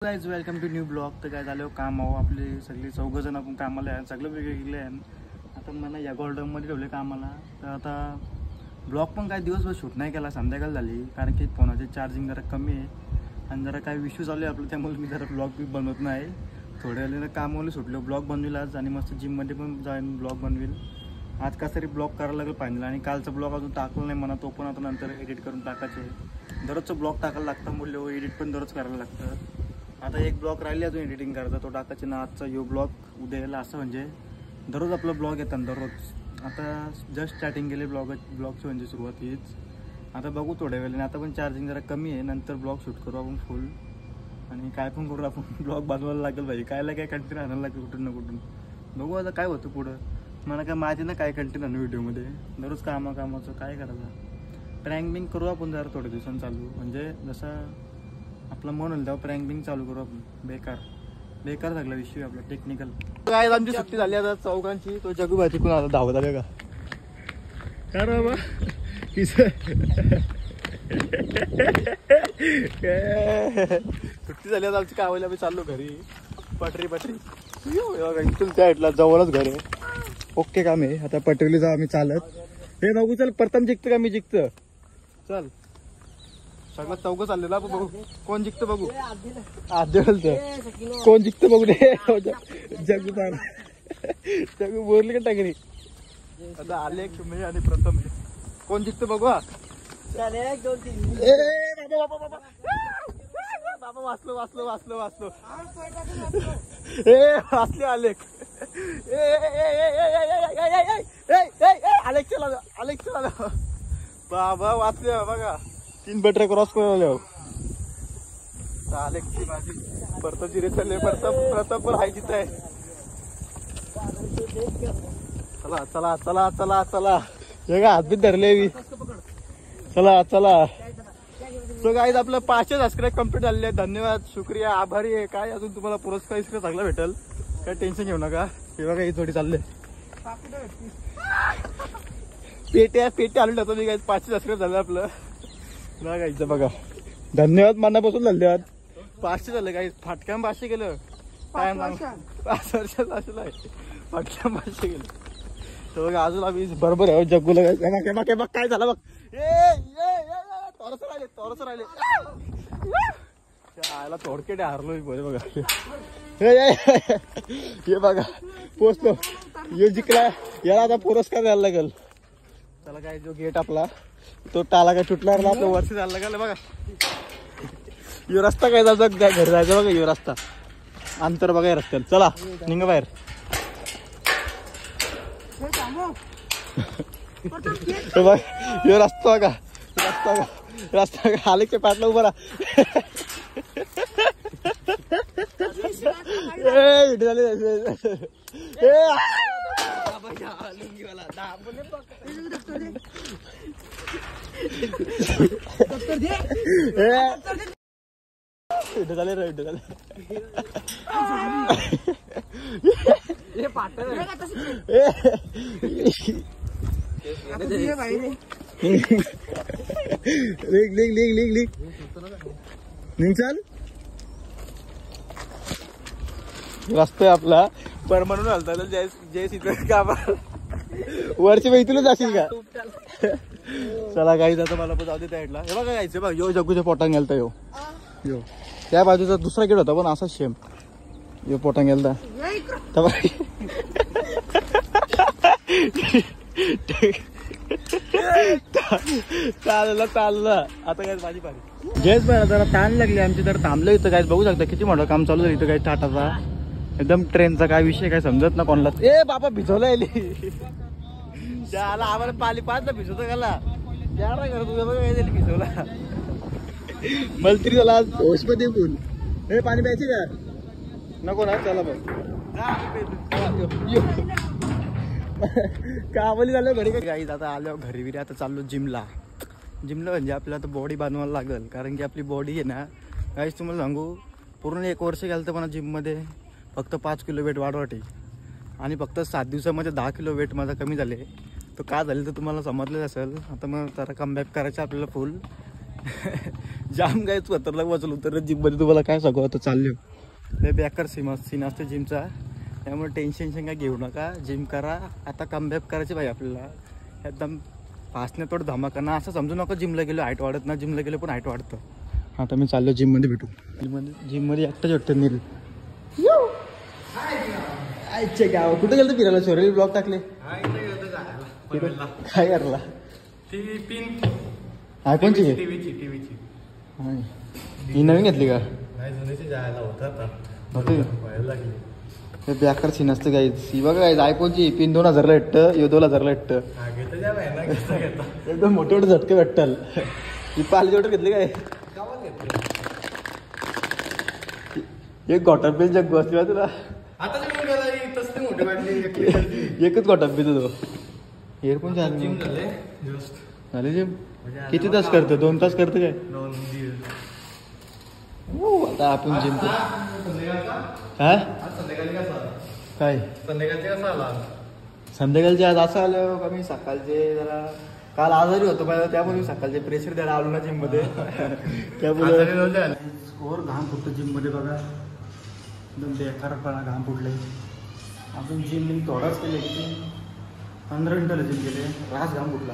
Guys welcome to new blog. तर काय झालं काम आहो आपले सगळे 4 जण आपण कामाला आहे, सगळं वेगवेगळे आहे. आता मला या गोल्डनमध्ये ठेवले कामाला. तर आता ब्लॉग पण काय दिवसभर शूट नाही केला, संध्याकाळ झाली कारण की फोनाचे चार्जिंग जरा कमी आहे आणि जरा काय इश्यू चालू आहे आपलं, त्यामुळे मी जरा ब्लॉग बी बनवत नाही. थोड्या वेळेला कामाला सुटलो, ब्लॉग बनवेल आज आणि मस्त जिममध्ये पण जाईन ब्लॉग बनवेल. आज का तरी ब्लॉग करायला लागेल फायनल. आणि कालचा ब्लॉग अजून टाकलं नाही म्हणा, तो पण आता नंतर एडिट करून टाकायचे. दररोजचं ब्लॉग टाकायला लागतं, मूल्य एडिट पण दररोज करायला लागतं. आता एक ब्लॉग राहिले अजून एडिटिंग करायचा, तो टाकायचे ना. आजचा यो ब्लॉग उद्या यायला, असं म्हणजे दररोज आपलं ब्लॉग येतात दररोज. आता जस्ट स्टार्टिंग केले ब्लॉगची म्हणजे सुरुवात हीच. आता बघू थोड्या वेळेने, आता पण चार्जिंग जरा कमी आहे, नंतर ब्लॉग शूट करू आपण फुल. आणि काय पण करू आपण, ब्लॉग बनवायला लागेल भाई. कायला काय कंटेंट आणायला लागेल कुठून ना कुठून. बघू आता काय होतं पुढं. मला काय माहिती ना काय कंटेंट आणू व्हिडिओमध्ये. दररोज कामाचं काय करायचं. प्रँक बिंग करू आपण जरा थोड्या दिवसांनी चालू, म्हणजे जसं आपलं मन होईल तेव्हा प्रँक बिंग चालू करू आपण. बेकार सगळा विषय आपला टेक्निकल. काय आमची सुट्टी झाली आता चौघांची. तो जगू भाजी कोण आता धावत आले का काय बाबा सुट्टी झाली आता आमची. कावायला मी चाललो घरी. पटरी इथून त्या साईडला जवळच घर आहे. ओके काम आहे. आता पटरीला जाऊ आम्ही चालत. हे बघू चल, प्रथम जिंकतं का मी जिंकतं. चल सगळं चौघ चाललेलं आपण बघू कोण जिंकतं बघू. आधी कोण जिंकतं बघू रे. जगू पार जगू बोरली का टाकरी. आता आले तुम्ही आणि प्रथम कोण जिंकतं बघू. बाबा वाचलो वाचले आलेख. आलेख चला बाबा वाचले बघा. 3 बटरे क्रॉस करून आलेखची माझी परतची रे चालले. प्रताप पण हाय तिथे आहे. चला हे का हातबीत धरले मी. चला सो गाईज आपलं 500 सबस्क्राईब कंप्लीट झालेले आहे. धन्यवाद, शुक्रिया, आभारी आहे. काय अजून तुम्हाला पुरस्कार चांगला भेटेल, काय टेन्शन घेऊ नका. हे बघा ही थोडी चालले पेटे आणून ठेवतो मी. गाईज 500 सबस्क्राईब झालं आपलं ना गाईचं. बघा धन्यवाद, मनापासून धन्यवाद. 500 झालं गाईज. फाटक्याम 500 केलं. काय 5 वर्षात असलं आहे. फाटक्याम 500 केलं. तर बघा अजून आम्ही बरोबर आहे. जग्गूला बघ काय झालं बघ. तोरस राहिले आयला थोडकेटे हारलो बघा. हे बघा पोचलो. यो जिंकला, याला आता पुरस्कार द्यायला लागेल. चला काय जो गेट आपला तो टाला काय तुटला आपलं वर्ष जायला लागेल. बघा यो रस्ता काय जायचा घरी जायचं. बघा यो रस्ता अंतर बघा रस्त्याला. चला निघ बाहेर. यो रस्ता बघा रस्ता आलेच्या पाटला उभा राहा. चल रस्ता आपला पर म्हणून हलता जय सीताराम कामा वरची बाई तुला जाशील का. चला गाईज आता मला पण जाऊ दे त्या साईडला. हे बघा गायचं बघ यो जग्गूच्या पोटांग गेलता. यो त्या बाजूचा दुसरा गेट होता पण असा सेम यो पोटांग गेलता. चाललं आता काय माझी पारी. जयच बरं जरा ताण लागली आमची, तर थांबलं इथं. काय बघू शकता किती मोठं काम चालू झालं इथं. काय टाटाचा एकदम ट्रेनचा काय विषय काय समजत ना कोणाला. ए बाबा भिजवला त्याला आम्हाला पाली पाच भिजवतो गेला त्याला घर तुझं बघा काय झाली भिजवला. मला तरी झाला आज होशमध्ये बोल. हे पाणी प्यायचे का नको ना. चला बघ कावली झालं घरी का गाईज. आता आलो घरी बिरी. आता चाललो जिमला म्हणजे आपल्याला आता बॉडी बांधवायला लागेल, कारण की आपली बॉडी आहे ना गाईज तुम्हाला सांगू पूर्ण 1 वर्ष गेलं तर मला जिममध्ये फक्त 5 किलो वेट वाढवाटे आणि फक्त 7 दिवसामध्ये 10 किलो वेट माझा कमी झाले. तो का झाले तर तुम्हाला समजलेच असेल. आता मग जरा कमबॅक करायचं आपल्याला फुल. जाम काय स्वतःला वाचलो तर जिममध्ये तुम्हाला काय सांगू आता चाललो लय बेकार सीन असतो जिमचा. त्यामुळे टेन्शन काय घेऊ नका. जिम करा. आता कमबॅक करायची भाई आपल्याला. एकदम फास्टने थोडं धमाका ना असं समजू नका जिमला गेलो हाईट वाढत ना. जिमला गेलो पण हाईट वाढतं. आता मी चाललो जिममध्ये भेटू. जिममध्ये एकटाच वाटतं नील. आयचे गाव कुठे गेलं फिरायला? शोरेली ब्लॉग टाकले काय करला? आयफोनची ही नवीन घेतली का? बेकार सीन असतं काय. ही बघा काय आयफोनची पिन 2000ला भेटतं. 2000ला भेटतं. एकदम मोठे मोठे झटके भेटताल. ही पाली ऑर्डर घेतली काय? एक घोटा पेन जग बसली तुला एकच घोटा पे तो एअरफोन झाले जिम. किती तास करतो? 2 तास करतो काय? आता आपण जिम काय संध्याकाळचे आज असं आलं का मी सकाळचे जरा काल आजारी होतो पाहिजे त्यामुळे मी सकाळचे प्रेशर द्यायला आलो ना जिम मध्ये. त्यामुळे स्कोर घाम फुटतो जिम मध्ये बघा. एकदम बेकारपणा घाम फुटले. आपण जिम थोडाच केले की 15 मिनिटाला जिम केले. रास घाम फुटला.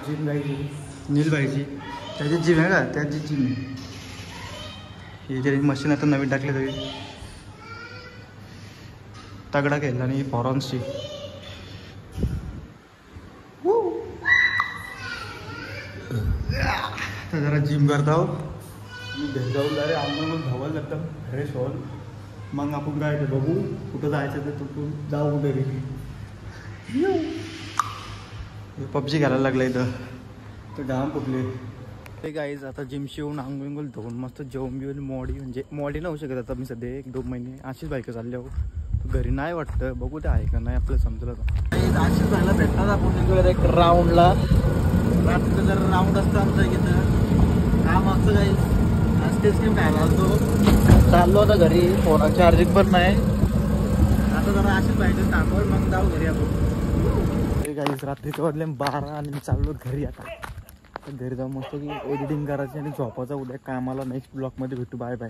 जिम गायची नील बाईची त्याची जिम आहे का? त्याची जिम आहे. हे जे मशीन आता नवीन टाकले तरी तगडा केला आणि फॉरन्सची तर जरा जिम करता हो. मी घरी जाऊन जरा आंघोळ धावायला लागतं फ्रेश होल. मग आपण काय ते बघू कुठं जायचं ते तुटून जाऊ घरी. पबजी घालायला लागलं इथं तर घाम फुटले. ते गाईज आता जिमशी येऊन आंघोळ धुवून मस्त जेवण बिवून मॉडी नव्हू शकत. आता मी सध्या 1-2 महिने अशीच बाईक चालल्या हो. घरी नाही वाटतं. बघू ते आहे का नाही आपलं समजलं तर अशीच जायला भेटणार. आपण एक राऊंडला रात्री जर राऊंड असतं आमचं इथं काम असतं काही आज तेच गेम खायला असतो. चाललो आता घरी. फोन चार्जिंग पण नाही. आता जरा अशीच पाहिजे थांबवळ मग जाऊ घरी आपण. गाईज रात्रीचे वाजले 12 आणि मी चाललो घरी. आता घरी जाऊन मस्त की एडिटिंग करायची आणि झोपायचं. उद्या कामाला नेक्स्ट ब्लॉगमध्ये भेटू. Bye bye.